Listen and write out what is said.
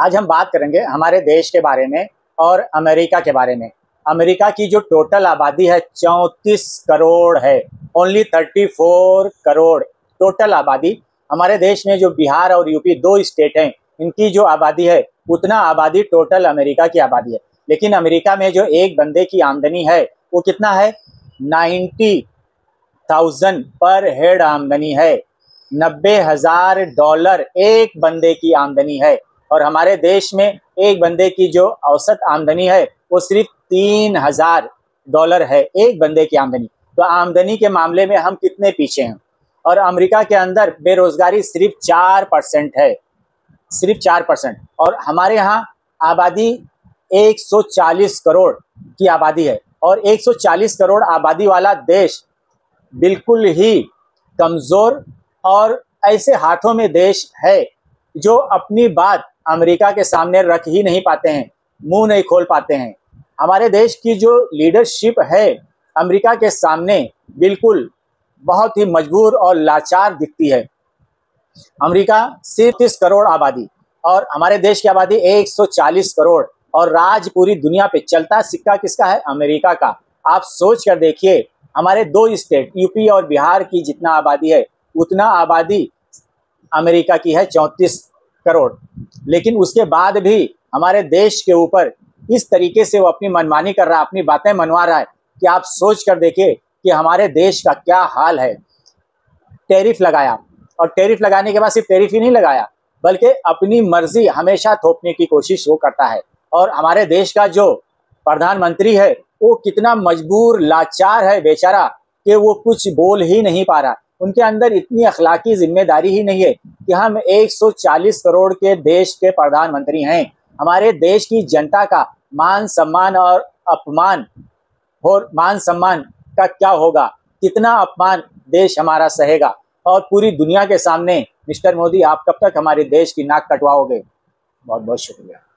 आज हम बात करेंगे हमारे देश के बारे में और अमेरिका के बारे में। अमेरिका की जो टोटल आबादी है 34 करोड़ है, ओनली 34 करोड़ टोटल आबादी। हमारे देश में जो बिहार और यूपी दो स्टेट हैं, इनकी जो आबादी है उतना आबादी टोटल अमेरिका की आबादी है। लेकिन अमेरिका में जो एक बंदे की आमदनी है वो कितना है, 90,000 पर हेड आमदनी है। $90,000 एक बंदे की आमदनी है। और हमारे देश में एक बंदे की जो औसत आमदनी है वो सिर्फ $3,000 है, एक बंदे की आमदनी। तो आमदनी के मामले में हम कितने पीछे हैं। और अमेरिका के अंदर बेरोजगारी सिर्फ 4% है, सिर्फ 4%। और हमारे यहाँ आबादी 140 करोड़ की आबादी है। और 140 करोड़ आबादी वाला देश बिल्कुल ही कमज़ोर और ऐसे हाथों में देश है जो अपनी बात अमेरिका के सामने रख ही नहीं पाते हैं, मुंह नहीं खोल पाते हैं। हमारे देश की जो लीडरशिप है अमेरिका के सामने बिल्कुल बहुत ही मजबूर और लाचार दिखती है। अमेरिका सिर्फ 30 करोड़ आबादी और हमारे देश की आबादी 140 करोड़, और राज पूरी दुनिया पे चलता सिक्का किसका है, अमेरिका का। आप सोच कर देखिए, हमारे दो स्टेट यूपी और बिहार की जितना आबादी है उतना आबादी अमेरिका की है, 34 करोड़। लेकिन उसके बाद भी हमारे देश के ऊपर इस तरीके से वो अपनी मनमानी कर रहा है, अपनी बातें मनवा रहा है कि आप सोच कर देखिए कि हमारे देश का क्या हाल है। टैरिफ लगाया, और टैरिफ लगाने के बाद सिर्फ टैरिफ ही नहीं लगाया बल्कि अपनी मर्जी हमेशा थोपने की कोशिश वो करता है। और हमारे देश का जो प्रधानमंत्री है वो कितना मजबूर लाचार है बेचारा कि वो कुछ बोल ही नहीं पा रहा। उनके अंदर इतनी अखलाकी जिम्मेदारी ही नहीं है कि हम 140 करोड़ के देश के प्रधानमंत्री हैं। हमारे देश की जनता का मान सम्मान और अपमान और मान सम्मान का क्या होगा, कितना अपमान देश हमारा सहेगा। और पूरी दुनिया के सामने मिस्टर मोदी आप कब तक हमारे देश की नाक कटवाओगे। बहुत बहुत शुक्रिया।